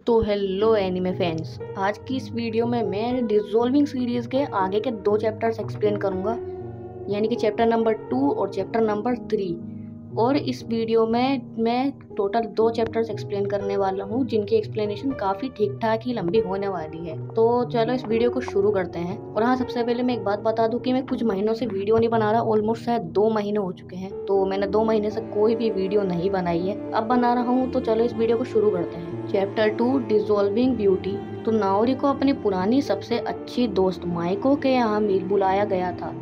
तो hello anime fans, आज की इस वीडियो में मैं डिसॉल्विंग सीरीज के आगे के 2 चैप्टर्स एक्सप्लेन करूंगा, यानी कि चैप्टर नंबर 2 और चैप्टर नंबर 3। और इस वीडियो में मैं टोटल 2 चैप्टर्स एक्सप्लेन करने वाला हूं, जिनकी एक्सप्लेनेशन काफ़ी ठीक ठाक ही लंबी होने वाली है। तो चलो इस वीडियो को शुरू करते हैं। और हाँ, सबसे पहले मैं एक बात बता दूं कि मैं कुछ महीनों से वीडियो नहीं बना रहा। ऑलमोस्ट शायद 2 महीने हो चुके हैं, तो मैंने 2 महीने से कोई भी वीडियो नहीं बनाई है। अब बना रहा हूँ, तो चलो इस वीडियो को शुरू करते हैं। Chapter 2 dissolving beauty. तो नाओरी को अपनी पुरानी सबसे अच्छी दोस्त माइको के यहाँ बुलाया गया था,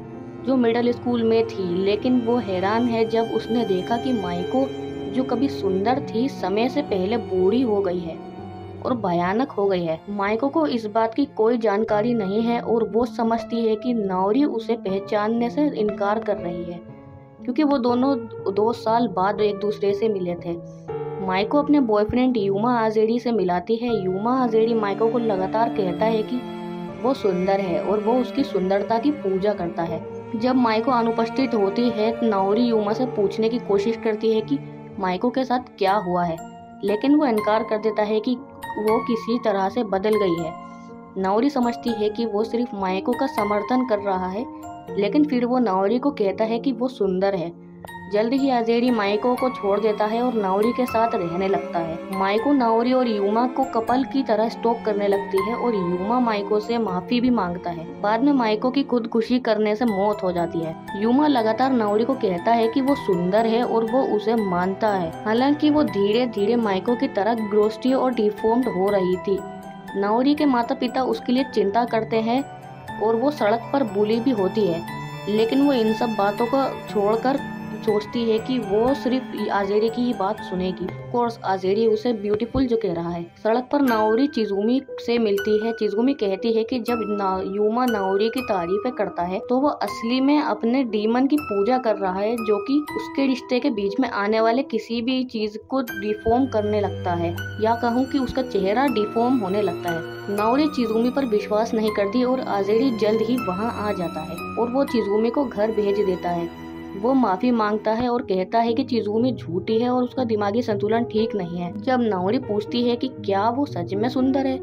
जो मिडिल स्कूल में थी। लेकिन वो हैरान है जब उसने देखा कि माइको, जो कभी सुंदर थी, समय से पहले बूढ़ी हो गई है और भयानक हो गई है। माइको को इस बात की कोई जानकारी नहीं है और वो समझती है कि नाओरी उसे पहचानने से इनकार कर रही है, क्योंकि वो दोनों 2 साल बाद एक दूसरे से मिले थे। माइको अपने बॉयफ्रेंड यूमा आजेरी से मिलाती है। यूमा आजेरी माइको को लगातार कहता है कि वो सुंदर है और वो उसकी सुंदरता की पूजा करता है। जब माइको अनुपस्थित होती है, नाओरी यूमा से पूछने की कोशिश करती है कि माइको के साथ क्या हुआ है, लेकिन वो इनकार कर देता है कि वो किसी तरह से बदल गई है। नाओरी समझती है कि वो सिर्फ माइको का समर्थन कर रहा है, लेकिन फिर वो नाओरी को कहता है कि वो सुंदर है। जल्द ही आजेरी माइको को छोड़ देता है और नाओरी के साथ रहने लगता है। माइको नाओरी और यूमा को कपल की तरह स्टॉक करने लगती है और यूमा माइको से माफी भी मांगता है। बाद में माइको की खुदकुशी करने से मौत हो जाती है। यूमा लगातार नाओरी को कहता है कि वो सुंदर है और वो उसे मानता है, हालांकि वो धीरे धीरे माइको की तरह ग्रोस्टी और डिफॉर्म्ड हो रही थी। नाओरी के माता पिता उसके लिए चिंता करते हैं और वो सड़क पर बुली भी होती है, लेकिन वो इन सब बातों को छोड़कर सोचती है कि वो सिर्फ आजेरी की ही बात सुनेगी। कोर्स आजेरी उसे ब्यूटीफुल जो कह रहा है। सड़क पर नाओरी चिजुमी से मिलती है। चिजुमी कहती है कि जब यूमा नाओरी की तारीफें करता है तो वो असली में अपने डीमन की पूजा कर रहा है, जो कि उसके रिश्ते के बीच में आने वाले किसी भी चीज को डिफॉर्म करने लगता है, या कहूँ कि उसका चेहरा डिफॉर्म होने लगता है। नाओरी चिजुमी पर विश्वास नहीं करती और आजेरी जल्द ही वहाँ आ जाता है और वो चिजुमी को घर भेज देता है। वो माफी मांगता है और कहता है कि चिजुमी झूठी है और उसका दिमागी संतुलन ठीक नहीं है। जब नाओरी पूछती है कि क्या वो सच में सुंदर है,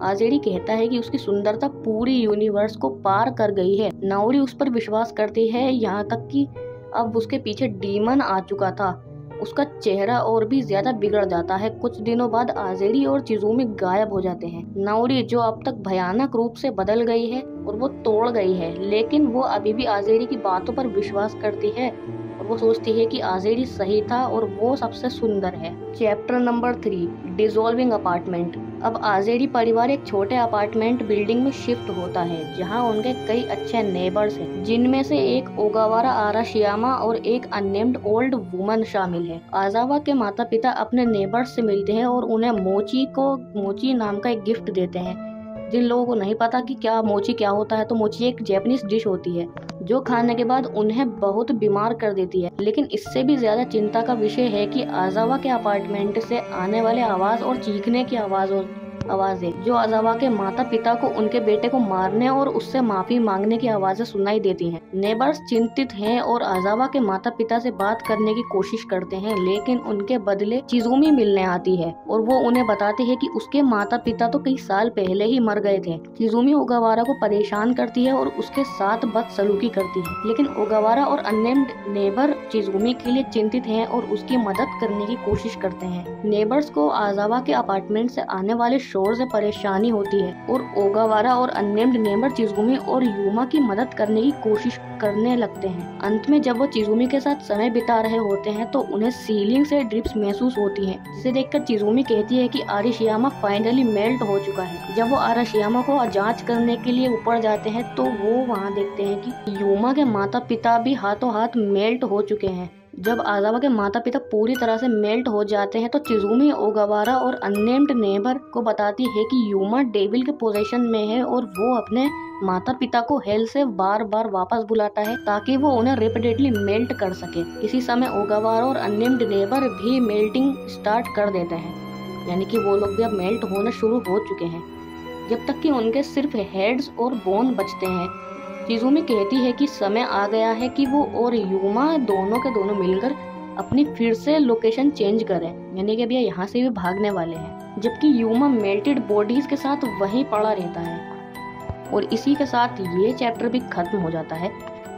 आजेरी कहता है कि उसकी सुंदरता पूरी यूनिवर्स को पार कर गई है। नाओरी उस पर विश्वास करती है, यहाँ तक कि अब उसके पीछे डीमन आ चुका था। उसका चेहरा और भी ज्यादा बिगड़ जाता है। कुछ दिनों बाद आजेरी और चिजुमी गायब हो जाते हैं। नाओरी, जो अब तक भयानक रूप से बदल गई है और वो तोड़ गई है, लेकिन वो अभी भी आजेरी की बातों पर विश्वास करती है और वो सोचती है कि आजेरी सही था और वो सबसे सुंदर है। Chapter number 3 dissolving apartment. अब आजेरी परिवार एक छोटे अपार्टमेंट बिल्डिंग में शिफ्ट होता है, जहां उनके कई अच्छे नेबर्स हैं, जिनमें से एक ओगावारा आराशियामा और एक अननेम्ड ओल्ड वुमन शामिल है। आजावा के माता पिता अपने नेबर्स से मिलते हैं और उन्हें मोची नाम का एक गिफ्ट देते हैं। जिन लोगों को नहीं पता कि मोची क्या होता है, तो मोची एक जैपनीज डिश होती है जो खाने के बाद उन्हें बहुत बीमार कर देती है। लेकिन इससे भी ज्यादा चिंता का विषय है कि आजावा के अपार्टमेंट से आने वाले आवाज और चीखने की आवाजें जो आजावा के माता पिता को उनके बेटे को मारने और उससे माफी मांगने की आवाजें सुनाई देती हैं। नेबर्स चिंतित हैं और आजावा के माता पिता से बात करने की कोशिश करते हैं, लेकिन उनके बदले चिजुमी मिलने आती है और वो उन्हें बताती है कि उसके माता पिता तो कई साल पहले ही मर गए थे। चिजुमी ओगावारा को परेशान करती है और उसके साथ बदसलूकी करती है, लेकिन ओगावारा और अननेम्ड नेबर चिजुमी के लिए चिंतित हैं और उसकी मदद करने की कोशिश करते हैं। नेबर्स को आजावा के अपार्टमेंट से आने वाले शोर से परेशानी होती है और ओगावारा और अननेम्ड नेबर चिजुमी और यूमा की मदद करने की कोशिश करने लगते हैं। अंत में जब वो चिजुमी के साथ समय बिता रहे होते हैं तो उन्हें सीलिंग से ड्रिप्स महसूस होती हैं, जिसे देखकर चिजुमी कहती है कि आराशियामा फाइनली मेल्ट हो चुका है। जब वो आराशियामा को जांच करने के लिए ऊपर जाते हैं तो वो वहाँ देखते हैं कि यूमा के माता पिता भी हाथों हाथ मेल्ट हो चुके हैं। जब आजावा के माता पिता पूरी तरह से मेल्ट हो जाते हैं तो चिजुमी ओगावारा और अननेम्ड नेबर को बताती है कि यूमा डेविल के पोजीशन में है और वो अपने माता पिता को हेल से बार बार वापस बुलाता है ताकि वो उन्हें रेपिडेटली मेल्ट कर सके। इसी समय ओगावारा और अननेम्ड नेबर भी मेल्टिंग स्टार्ट कर देते हैं, यानी कि वो लोग भी अब मेल्ट होना शुरू हो चुके हैं, जब तक कि उनके सिर्फ हेड्स और बोन बचते हैं। चिजुमी कहती है कि समय आ गया है कि वो और यूमा दोनों के दोनों मिलकर अपनी फिर से लोकेशन चेंज करें, यानी कि भैया यहाँ से भी भागने वाले हैं, जबकि यूमा मेल्टेड बॉडीज के साथ वहीं पड़ा रहता है। और इसी के साथ ये चैप्टर भी खत्म हो जाता है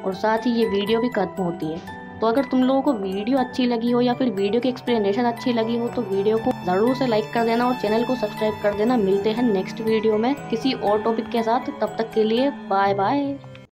और साथ ही ये वीडियो भी खत्म होती है। तो अगर तुम लोगों को वीडियो अच्छी लगी हो या फिर वीडियो की एक्सप्लेनेशन अच्छी लगी हो तो वीडियो को ज़रूर से लाइक कर देना और चैनल को सब्सक्राइब कर देना। मिलते हैं नेक्स्ट वीडियो में किसी और टॉपिक के साथ, तब तक के लिए बाय बाय।